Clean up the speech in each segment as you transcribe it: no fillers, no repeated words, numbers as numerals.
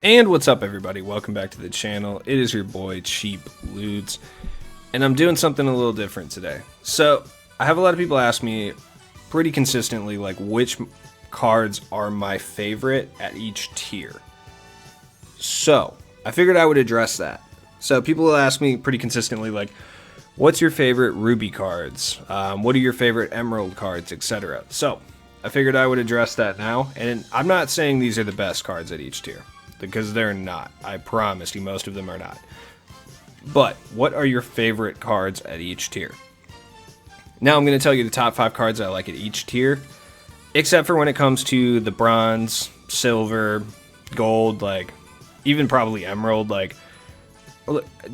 And what's up, everybody? Welcome back to the channel. It is your boy Cheap Ludes, and I'm doing something a little different today. So I have a lot of people ask me pretty consistently like which cards are my favorite at each tier. So I figured I would address that. So people will ask me pretty consistently like, what's your favorite ruby cards? What are your favorite emerald cards, etc. So I figured I would address that now, and I'm not saying these are the best cards at each tier, because they're not. I promise you, most of them are not. But what are your favorite cards at each tier? Now I'm going to tell you the top 5 cards I like at each tier, except for when it comes to the bronze, silver, gold, like even probably emerald. Like,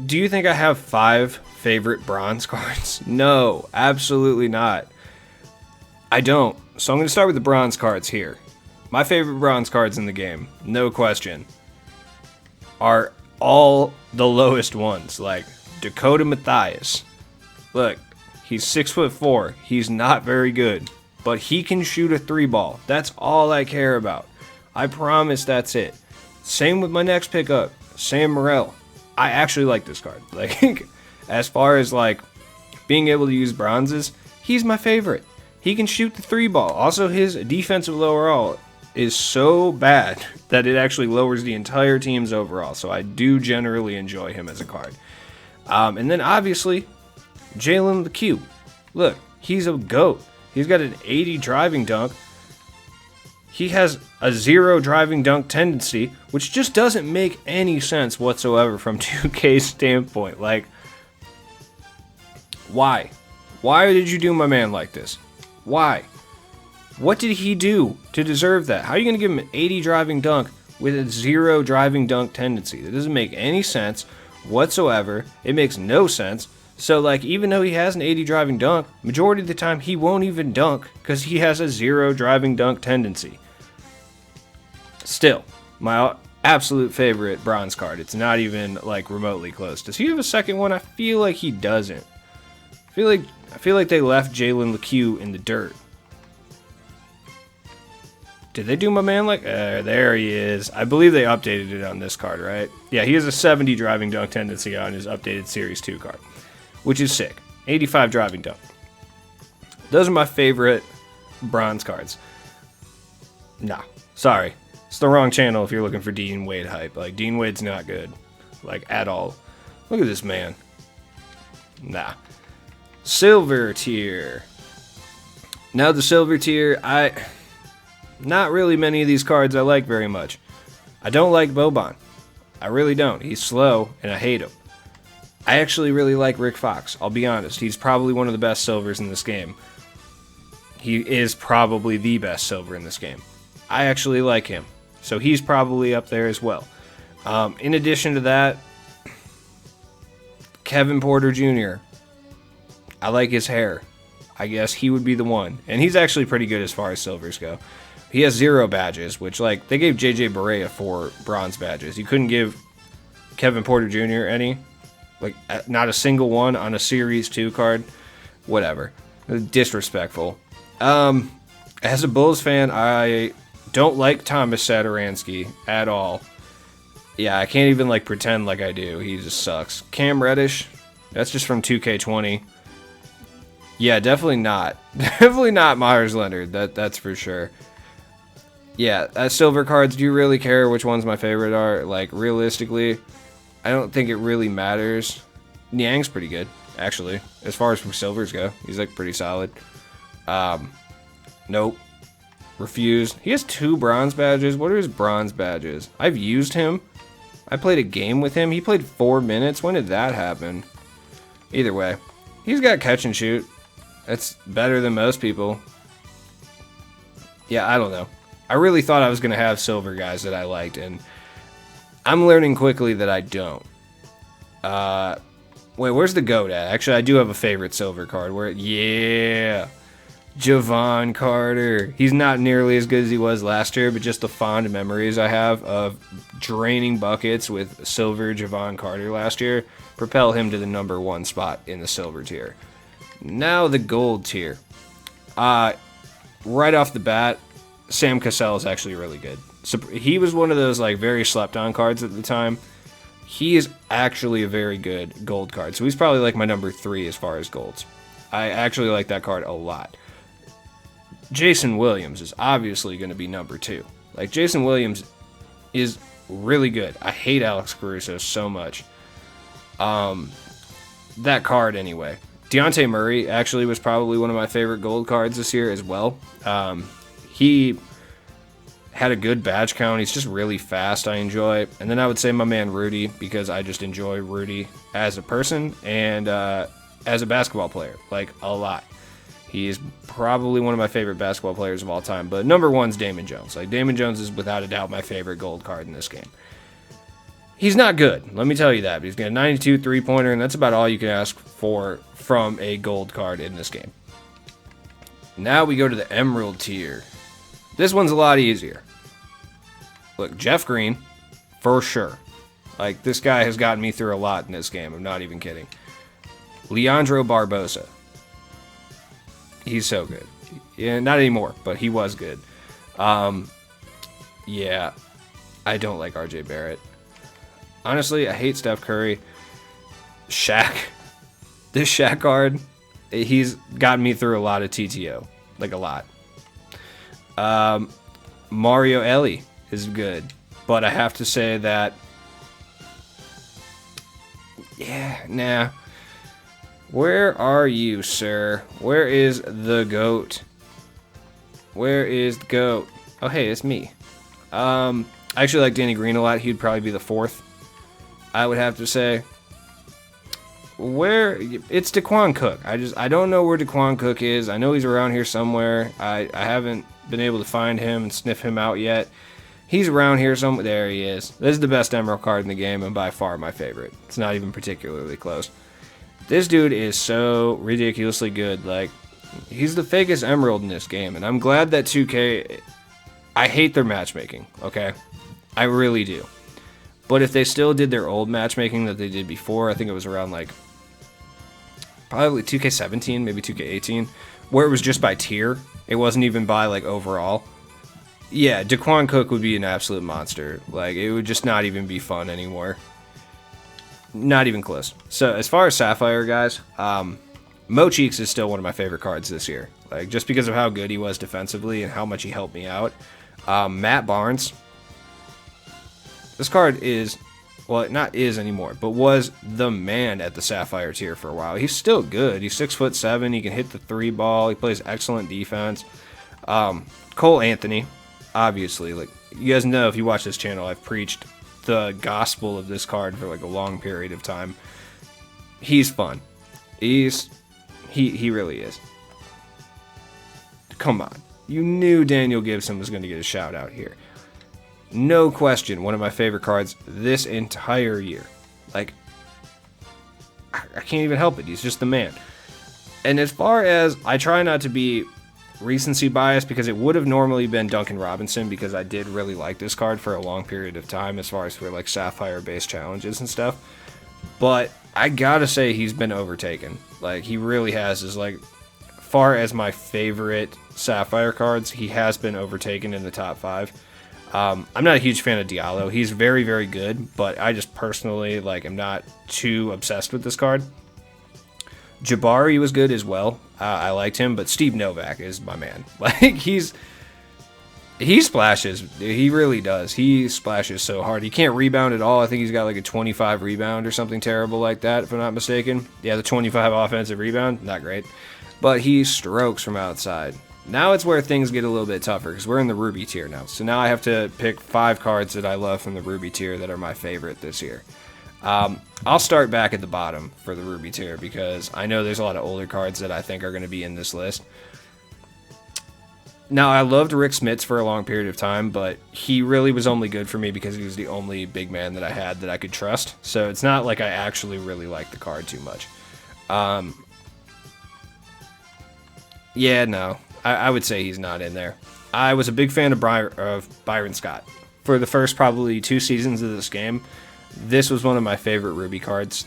do you think I have 5 favorite bronze cards? No, absolutely not. I don't. So I'm going to start with the bronze cards here. My favorite bronze cards in the game, no question, are all the lowest ones, like Dakota Mathias. Look, he's 6'4". He's not very good, but he can shoot a 3-ball. That's all I care about. I promise that's it. Same with my next pickup, Sam Morrell. I actually like this card. Like, as far as like being able to use bronzes, he's my favorite. He can shoot the 3-ball. Also, his defensive overall is so bad that it actually lowers the entire team's overall. So I do generally enjoy him as a card. And then obviously, Jalen LeCue. Look, he's a GOAT. He's got an 80 driving dunk. He has a 0 driving dunk tendency, which just doesn't make any sense whatsoever from 2K's standpoint. Like, why? Why did you do my man like this? Why? What did he do to deserve that? How are you going to give him an 80 driving dunk with a 0 driving dunk tendency? That doesn't make any sense whatsoever. It makes no sense. So, like, even though he has an 80 driving dunk, majority of the time he won't even dunk because he has a 0 driving dunk tendency. Still, my absolute favorite bronze card. It's not even, like, remotely close. Does he have a second one? I feel like he doesn't. I feel like they left Jalen LeCue in the dirt. Did they do my man like... there he is. I believe they updated it on this card, right? Yeah, he has a 70 driving dunk tendency on his updated Series 2 card, which is sick. 85 driving dunk. Those are my favorite bronze cards. Nah, sorry. It's the wrong channel if you're looking for Dean Wade hype. Like, Dean Wade's not good. Like, at all. Look at this man. Nah. Silver tier. Now the silver tier, not really many of these cards I like very much. I don't like Boban. I really don't. He's slow, and I hate him. I actually really like Rick Fox. I'll be honest. He's probably one of the best silvers in this game. He is probably the best silver in this game. I actually like him. So he's probably up there as well. In addition to that, Kevin Porter Jr. I like his hair. I guess he would be the one. And he's actually pretty good as far as silvers go. He has 0 badges, which, like, they gave JJ Barea 4 bronze badges. You couldn't give Kevin Porter Jr. any. Like, not a single one on a Series 2 card. Whatever. Disrespectful. As a Bulls fan, I don't like Thomas Satoransky at all. Yeah, I can't even, like, pretend like I do. He just sucks. Cam Reddish, that's just from 2K20. Yeah, definitely not. Definitely not Myers Leonard. That's for sure. Yeah, silver cards, do you really care which ones my favorite are? Like, realistically, I don't think it really matters. Niang's pretty good, actually. As far as silvers go, he's, like, pretty solid. Nope. Refused. He has 2 bronze badges. What are his bronze badges? I've used him. I played a game with him. He played 4 minutes. When did that happen? Either way, he's got catch and shoot. That's better than most people. Yeah, I don't know. I really thought I was going to have silver guys that I liked, and I'm learning quickly that I don't. Wait, where's the GOAT at? Actually, I do have a favorite silver card. Yeah. Javon Carter. He's not nearly as good as he was last year, but just the fond memories I have of draining buckets with silver Javon Carter last year propel him to the number 1 spot in the silver tier. Now the gold tier. Right off the bat, Sam Cassell is actually really good. he was one of those like very slept on cards at the time. He is actually a very good gold card. So he's probably like my number 3 as far as golds. I actually like that card a lot. Jason Williams is obviously going to be number 2. Like, Jason Williams is really good. I hate Alex Caruso so much. That card anyway. Deontay Murray actually was probably one of my favorite gold cards this year as well. He had a good badge count. He's just really fast. I enjoy. And then I would say my man Rudy, because I just enjoy Rudy as a person and as a basketball player, like a lot. He is probably one of my favorite basketball players of all time. But number 1's Damon Jones. Like, Damon Jones is without a doubt my favorite gold card in this game. He's not good, let me tell you that. But he's got a 92 3-pointer, and that's about all you can ask for from a gold card in this game. Now we go to the Emerald tier. This one's a lot easier. Look, Jeff Green, for sure. Like, this guy has gotten me through a lot in this game. I'm not even kidding. Leandro Barbosa. He's so good. Yeah, not anymore, but he was good. Yeah, I don't like RJ Barrett. Honestly, I hate Steph Curry. Shaq. This Shaq card, he's gotten me through a lot of TTO. Like, a lot. Mario Ellie is good, but I have to say that, yeah, nah. Where are you, sir? Where is the GOAT? Where is the GOAT? Oh, hey, it's me. I actually like Danny Green a lot. He'd probably be the 4th, I would have to say. Where? It's Daquan Cook. I don't know where Daquan Cook is. I know he's around here somewhere. I haven't been able to find him and sniff him out yet. He's around here somewhere. There he is. This is the best Emerald card in the game and by far my favorite. It's not even particularly close. This dude is so ridiculously good. Like, he's the fakest Emerald in this game, and I'm glad that 2K... I hate their matchmaking, okay? I really do. But if they still did their old matchmaking that they did before, I think it was around, like, probably 2K17, maybe 2K18, where it was just by tier. It wasn't even by, like, overall. Yeah, Daquan Cook would be an absolute monster. Like, it would just not even be fun anymore. Not even close. So, as far as Sapphire, guys, Mo Cheeks is still one of my favorite cards this year. Like, just because of how good he was defensively and how much he helped me out. Matt Barnes. This card is, well, not is anymore, but was the man at the Sapphire tier for a while. He's still good. He's 6'7". He can hit the 3 ball. He plays excellent defense. Cole Anthony, obviously. Like, you guys know, if you watch this channel, I've preached the gospel of this card for like a long period of time. He's fun. He really is. Come on. You knew Daniel Gibson was going to get a shout out here. No question, one of my favorite cards this entire year. Like, I can't even help it. He's just the man. And as far as, I try not to be recency biased, because it would have normally been Duncan Robinson, because I did really like this card for a long period of time as far as for like Sapphire based challenges and stuff. But I gotta say he's been overtaken. Like, he really has. Is like, far as my favorite Sapphire cards, he has been overtaken in the top 5. I'm not a huge fan of Diallo. He's very, very good, but I just personally, like, am not too obsessed with this card. Jabari was good as well. I liked him, but Steve Novak is my man. Like, he splashes. He really does. He splashes so hard. He can't rebound at all. I think he's got like a 25 rebound or something terrible like that, if I'm not mistaken. Yeah, the 25 offensive rebound, not great. But he strokes from outside. Now it's where things get a little bit tougher, because we're in the Ruby tier now. So now I have to pick 5 cards that I love from the Ruby tier that are my favorite this year. I'll start back at the bottom for the Ruby tier, because I know there's a lot of older cards that I think are going to be in this list. Now, I loved Rick Smits for a long period of time, but he really was only good for me because he was the only big man that I had that I could trust. So it's not like I actually really liked the card too much. Yeah, no, I would say he's not in there. I was a big fan of Byron Scott. For the first probably 2 seasons of this game, this was one of my favorite Ruby cards.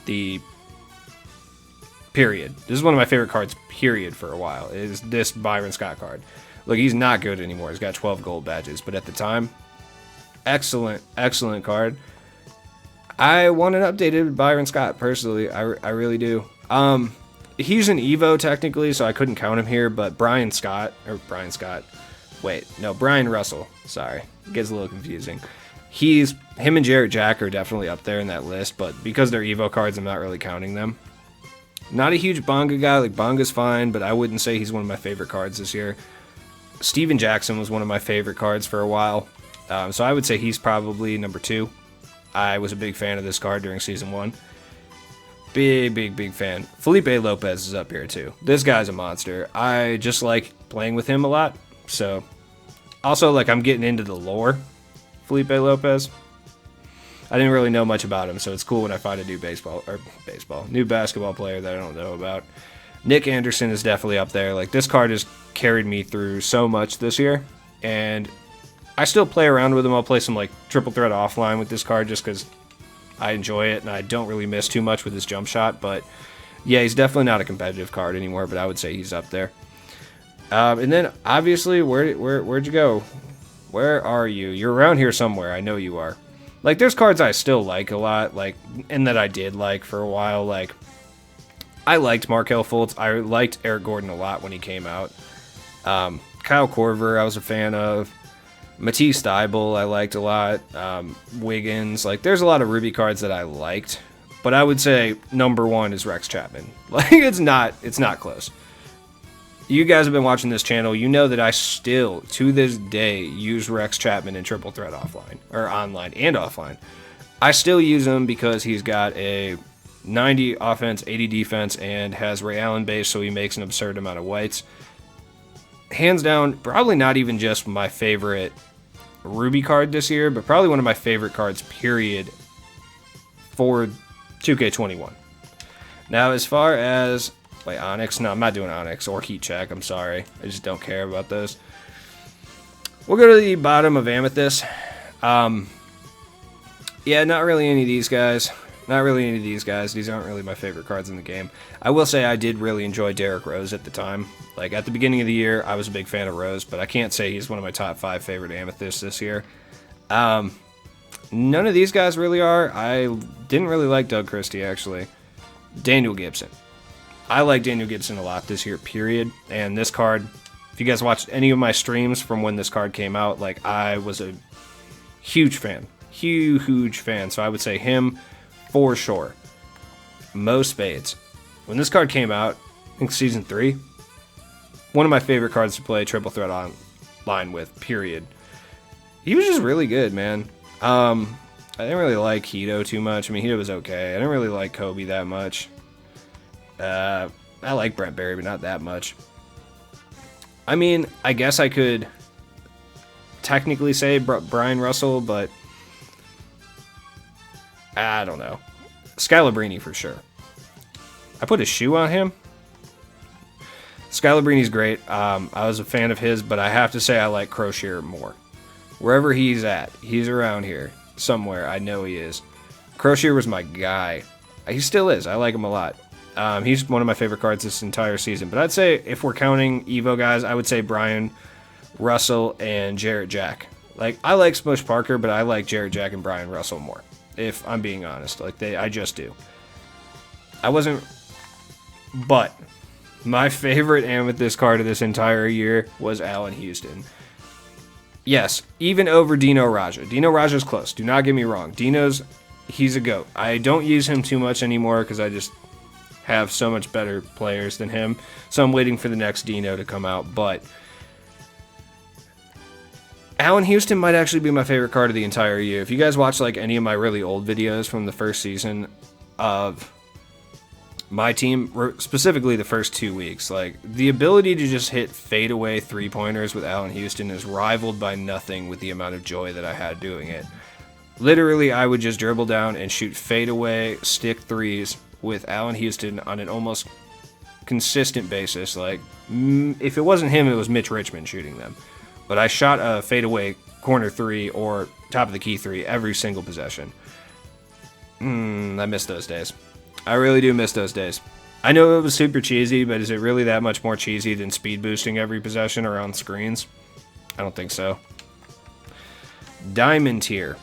Period. This is one of my favorite cards, period, for a while, is this Byron Scott card. Look, he's not good anymore. He's got 12 gold badges, but at the time, excellent, excellent card. I want an updated Byron Scott, personally. I really do. He's an Evo, technically, so I couldn't count him here, but Brian Russell. Sorry. It gets a little confusing. Him and Jarrett Jack are definitely up there in that list, but because they're Evo cards, I'm not really counting them. Not a huge Bonga guy. Like, Bonga's fine, but I wouldn't say he's one of my favorite cards this year. Steven Jackson was one of my favorite cards for a while, so I would say he's probably number 2. I was a big fan of this card during Season 1. Big fan. Felipe Lopez is up here, too. This guy's a monster. I just like playing with him a lot, so... Also, like, I'm getting into the lore, Felipe Lopez. I didn't really know much about him, so it's cool when I find a new new basketball player that I don't know about. Nick Anderson is definitely up there. Like, this card has carried me through so much this year, and I still play around with him. I'll play some, like, triple threat offline with this card just because I enjoy it, and I don't really miss too much with his jump shot, but yeah, he's definitely not a competitive card anymore, but I would say he's up there. And then, obviously, where'd you go? Where are you? You're around here somewhere. I know you are. Like, there's cards I still like a lot, like, and that I did like for a while. Like, I liked Markelle Fultz. I liked Eric Gordon a lot when he came out. Kyle Korver, I was a fan of. Matisse Thybulle, I liked a lot. Wiggins. Like, there's a lot of Ruby cards that I liked. But I would say number 1 is Rex Chapman. Like, it's not close. You guys have been watching this channel. You know that I still, to this day, use Rex Chapman in triple threat offline, or online and offline. I still use him because he's got a 90 offense, 80 defense, and has Ray Allen base, so he makes an absurd amount of whites. Hands down, probably not even just my favorite Ruby card this year, but probably one of my favorite cards, period, for 2K21. Now, as far as... Wait, Onyx? No, I'm not doing Onyx or Heat Check. I'm sorry. I just don't care about those. We'll go to the bottom of Amethyst. Yeah, not really any of these guys. Not really any of these guys. These aren't really my favorite cards in the game. I will say I did really enjoy Derrick Rose at the time. Like, at the beginning of the year, I was a big fan of Rose, but I can't say he's one of my top 5 favorite Amethysts this year. None of these guys really are. I didn't really like Doug Christie, actually. Daniel Gibson. I like Daniel Gibson a lot this year, period. And this card, if you guys watched any of my streams from when this card came out, like, I was a huge fan. Huge fan. So I would say him for sure. Mo Spades. When this card came out, I think Season 3, one of my favorite cards to play triple threat online with, period. He was just really good, man. I didn't really like Hito too much. I mean, Hito was okay. I didn't really like Kobe that much. I like Brent Berry, but not that much. I mean, I guess I could technically say Brian Russell, but I don't know. Scalabrine for sure. I put a shoe on him. Scalabrine's great. I was a fan of his, but I have to say I like Crocier more. Wherever he's at, he's around here somewhere. I know he is. Crocier was my guy. He still is. I like him a lot. He's one of my favorite cards this entire season. But I'd say if we're counting Evo guys, I would say Brian Russell and Jarrett Jack. Like, I like Smush Parker, but I like Jarrett Jack and Brian Russell more, if I'm being honest. Like, I just do. But my favorite Amethyst card of this entire year was Allen Houston. Yes, even over Dino Raja. Dino Raja's close. Do not get me wrong. He's a GOAT. I don't use him too much anymore because I just have so much better players than him. So I'm waiting for the next Dino to come out. But Allen Houston might actually be my favorite card of the entire year. If you guys watch like any of my really old videos from the first season of my team, specifically the first 2 weeks, like, the ability to just hit fadeaway three-pointers with Allen Houston is rivaled by nothing with the amount of joy that I had doing it. Literally, I would just dribble down and shoot fadeaway stick threes with Allen Houston on an almost consistent basis. Like, if it wasn't him, it was Mitch Richmond shooting them. But I shot a fadeaway corner three or top of the key three every single possession. I miss those days. I really do miss those days. I know it was super cheesy, but is it really that much more cheesy than speed boosting every possession or on screens? I don't think so. Diamond tier.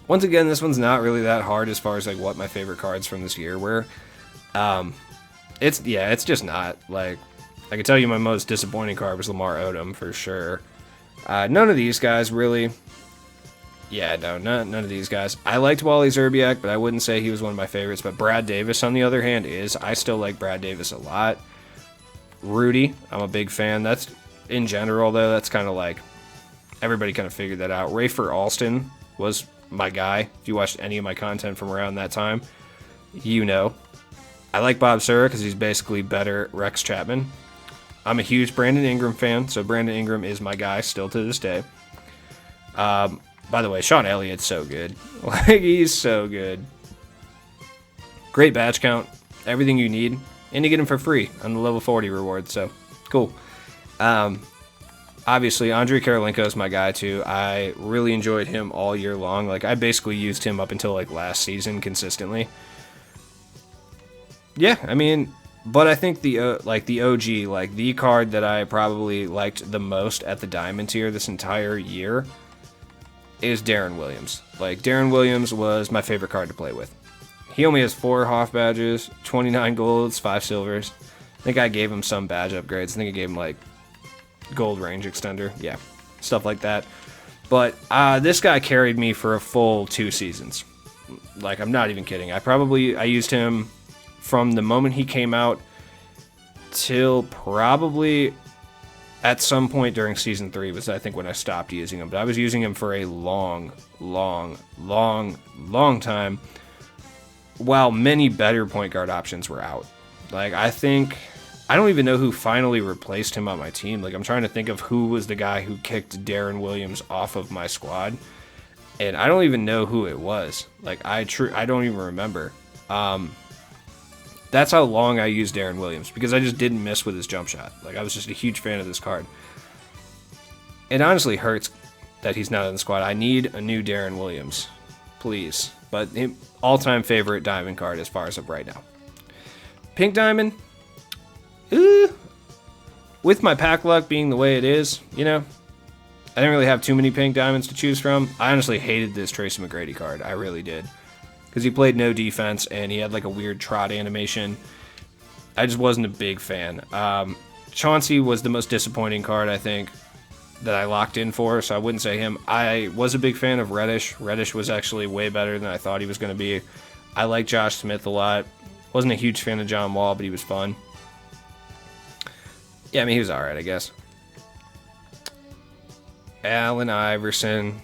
Once again, this one's not really that hard as far as like what my favorite cards from this year were. It's just not. Like, I can tell you my most disappointing card was Lamar Odom for sure. None of these guys really. Yeah, no, none of these guys. I liked Wally Szczerbiak, but I wouldn't say he was one of my favorites. But Brad Davis, on the other hand, is. I still like Brad Davis a lot. Rudy, I'm a big fan. That's, in general, though, that's kind of like, everybody kind of figured that out. Rafer Alston was my guy. If you watched any of my content from around that time, you know. I like Bob Sura because he's basically better Rex Chapman. I'm a huge Brandon Ingram fan, so Brandon Ingram is my guy still to this day. By the way, Sean Elliott's so good. Like, he's so good. Great badge count, everything you need, and you get him for free on the level 40 reward, so cool. Obviously, Andrei Karolinko is my guy too. I really enjoyed him all year long. Like, I basically used him up until like last season consistently. Yeah, I mean, but I think the OG, like the card that I probably liked the most at the Diamond tier this entire year is Darren Williams. Like, Darren Williams was my favorite card to play with. He only has 4 Hoff badges, 29 golds, 5 silvers. I think I gave him some badge upgrades. I think I gave him like gold range extender. Yeah, stuff like that. But this guy carried me for a full 2 seasons. Like, I'm not even kidding. I used him from the moment he came out till probably at some point during Season 3 was, I think, when I stopped using him. But I was using him for a long time while many better point guard options were out. Like, I don't even know who finally replaced him on my team. Like, I'm trying to think of who was the guy who kicked Darren Williams off of my squad, and I don't even know who it was. Like, I don't even remember. That's how long I used Darren Williams, because I just didn't miss with his jump shot. Like, I was just a huge fan of this card. It honestly hurts that he's not in the squad. I need a new Darren Williams, please. But all-time favorite diamond card as far as of right now. Pink diamond, with my pack luck being the way it is, you know, I didn't really have too many pink diamonds to choose from. I honestly hated this Tracy McGrady card. I really did. Because he played no defense, and he had like a weird trot animation. I just wasn't a big fan. Chauncey was the most disappointing card, I think, that I locked in for, so I wouldn't say him. I was a big fan of Reddish. Reddish was actually way better than I thought he was going to be. I like Josh Smith a lot. Wasn't a huge fan of John Wall, but he was fun. Yeah, I mean, he was alright, I guess. Allen Iverson.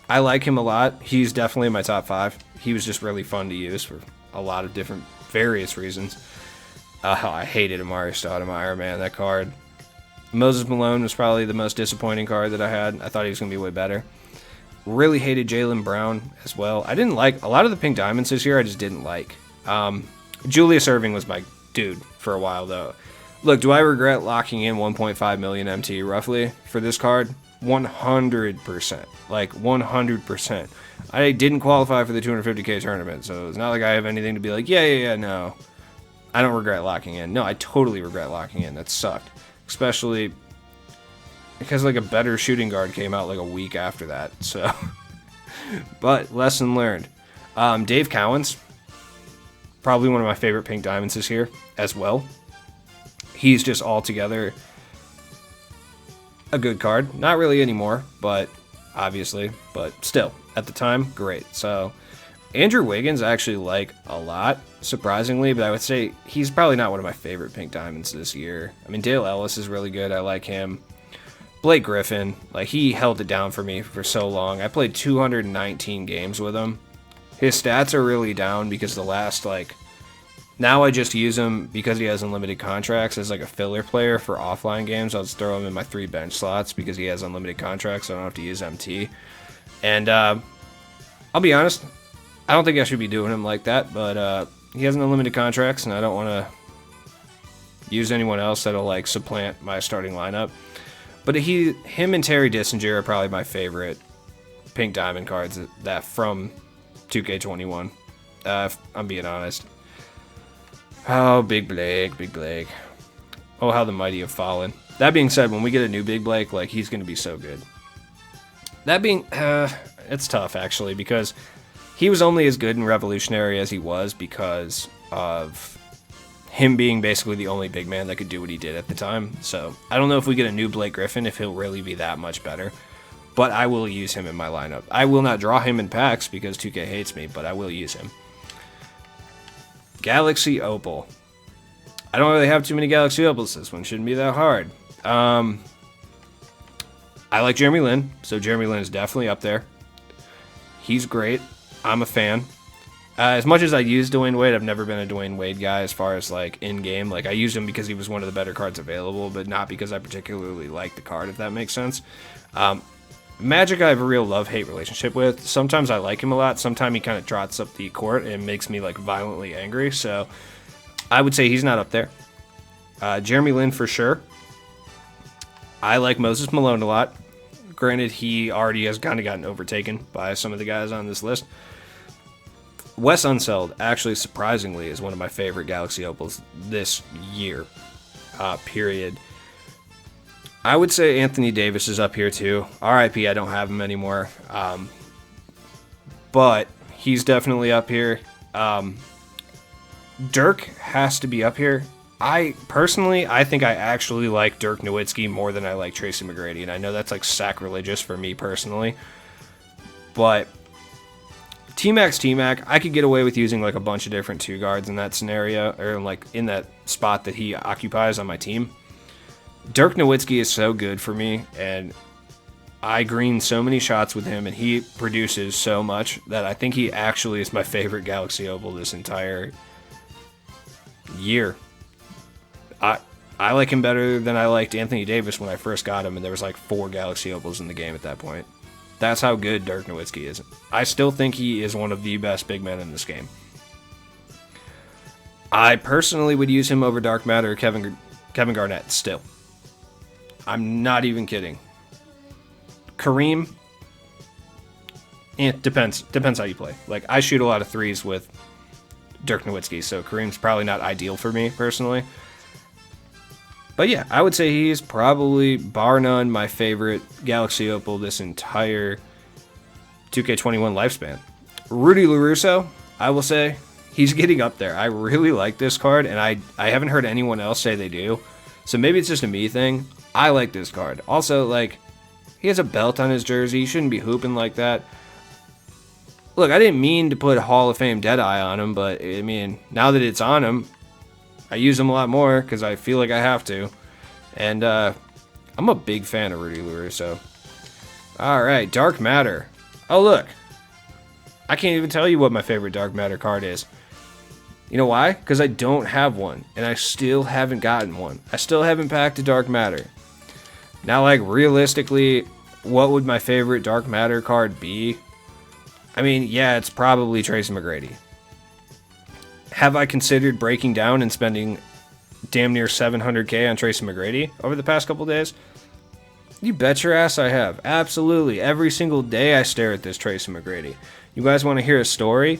I like him a lot. He's definitely in my top 5. He was just really fun to use for a lot of different, various reasons. I hated Amari Stoudemire, man, that card. Moses Malone was probably the most disappointing card that I had. I thought he was going to be way better. Really hated Jaylen Brown as well. I didn't like a lot of the pink diamonds this year. I just didn't like. Julius Erving was my dude for a while, though. Look, do I regret locking in 1.5 million MT roughly for this card? 100%. Like, 100%. I didn't qualify for the 250k tournament, so it's not like I have anything to be like, yeah, no. I don't regret locking in. No, I totally regret locking in. That sucked. Especially because, like, a better shooting guard came out, like, a week after that, so. But, lesson learned. Dave Cowens, probably one of my favorite pink diamonds this year as well. He's just altogether a good card. Not really anymore, but obviously, but still, at the time, great. So, Andrew Wiggins I actually like a lot, surprisingly, but I would say he's probably not one of my favorite pink diamonds this year. I mean, Dale Ellis is really good. I like him. Blake Griffin, like, he held it down for me for so long. I played 219 games with him. His stats are really down because the last, like, now I just use him because he has unlimited contracts as like a filler player for offline games. I'll just throw him in my 3 bench slots because he has unlimited contracts, so I don't have to use MT. And I'll be honest, I don't think I should be doing him like that, but he has an unlimited contracts, and I don't want to use anyone else that'll like supplant my starting lineup. But him and Terry Dissinger are probably my favorite pink diamond cards that from 2K21. If I'm being honest. Oh, Big Blake, Big Blake. Oh, how the mighty have fallen. That being said, when we get a new Big Blake, like, he's going to be so good. That being, it's tough actually, because he was only as good in Revolutionary as he was because of him being basically the only big man that could do what he did at the time. So I don't know if we get a new Blake Griffin if he'll really be that much better. But I will use him in my lineup. I will not draw him in packs because 2K hates me, but I will use him. Galaxy Opal. I don't really have too many Galaxy Opals. This one shouldn't be that hard. I like Jeremy Lin, so Jeremy Lin is definitely up there. He's great. I'm a fan. As much as I use Dwayne Wade, I've never been a Dwayne Wade guy as far as like in-game. Like I used him because he was one of the better cards available, but not because I particularly like the card, if that makes sense. Magic I have a real love-hate relationship with. Sometimes I like him a lot. Sometimes he kind of trots up the court and makes me like violently angry. So I would say he's not up there. Jeremy Lin for sure. I like Moses Malone a lot. Granted, he already has kind of gotten overtaken by some of the guys on this list. Wes Unseld, actually, surprisingly, is one of my favorite Galaxy Opals this year, period. I would say Anthony Davis is up here, too. RIP, I don't have him anymore. But he's definitely up here. Dirk has to be up here. I think I actually like Dirk Nowitzki more than I like Tracy McGrady, and I know that's like sacrilegious for me personally, but T-Mac, I could get away with using like a bunch of different two guards in that scenario, or like in that spot that he occupies on my team. Dirk Nowitzki is so good for me, and I green so many shots with him, and he produces so much that I think he actually is my favorite Galaxy Opal this entire year. I like him better than I liked Anthony Davis when I first got him, and there was like 4 Galaxy Opals in the game at that point. That's how good Dirk Nowitzki is. I still think he is one of the best big men in this game. I personally would use him over Dark Matter or Kevin Garnett still. I'm not even kidding. Kareem, it depends how you play. Like, I shoot a lot of threes with Dirk Nowitzki, so Kareem's probably not ideal for me personally. But yeah, I would say he's probably, bar none, my favorite Galaxy Opal this entire 2K21 lifespan. Rudy LaRusso, I will say, he's getting up there. I really like this card, and I haven't heard anyone else say they do. So maybe it's just a me thing. I like this card. Also, like, he has a belt on his jersey. He shouldn't be hooping like that. Look, I didn't mean to put Hall of Fame Deadeye on him, but, I mean, now that it's on him, I use him a lot more because I feel like I have to. And I'm a big fan of Rudy LaRusso. Alright, Dark Matter. Oh, look. I can't even tell you what my favorite Dark Matter card is. You know why? Because I don't have one. And I still haven't gotten one. I still haven't packed a Dark Matter. Now, like, realistically, what would my favorite Dark Matter card be? I mean, yeah, it's probably Tracy McGrady. Have I considered breaking down and spending damn near $700K on Tracy McGrady over the past couple days? You bet your ass I have. Absolutely. Every single day I stare at this Tracy McGrady. You guys want to hear a story?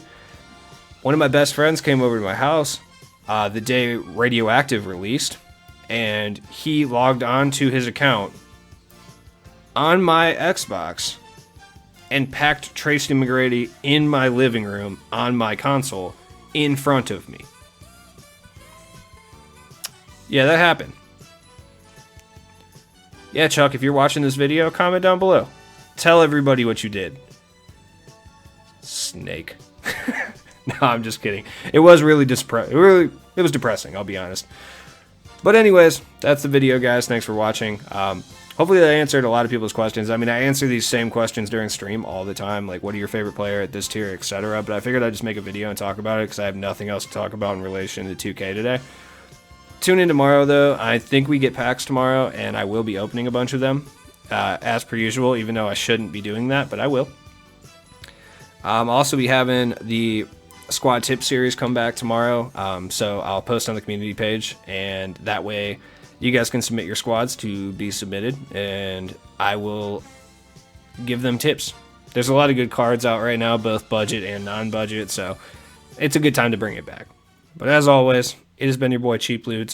One of my best friends came over to my house the day Radioactive released, and he logged on to his account on my Xbox and packed Tracy McGrady in my living room on my console in front of me. Yeah, that happened. Yeah, Chuck, if you're watching this video, comment down below. Tell everybody what you did. Snake. No, I'm just kidding. It was really it was depressing, I'll be honest. But anyways, that's the video, guys. Thanks for watching. Hopefully that answered a lot of people's questions. I mean, I answer these same questions during stream all the time, like what are your favorite player at this tier, etc. But I figured I'd just make a video and talk about it because I have nothing else to talk about in relation to 2K today. Tune in tomorrow, though. I think we get packs tomorrow, and I will be opening a bunch of them, as per usual, even though I shouldn't be doing that, but I will. I'll also be having the Squad Tip series come back tomorrow, so I'll post on the community page, and that way you guys can submit your squads to be submitted, and I will give them tips. There's a lot of good cards out right now, both budget and non-budget, so it's a good time to bring it back. But as always, it has been your boy Cheap Loots.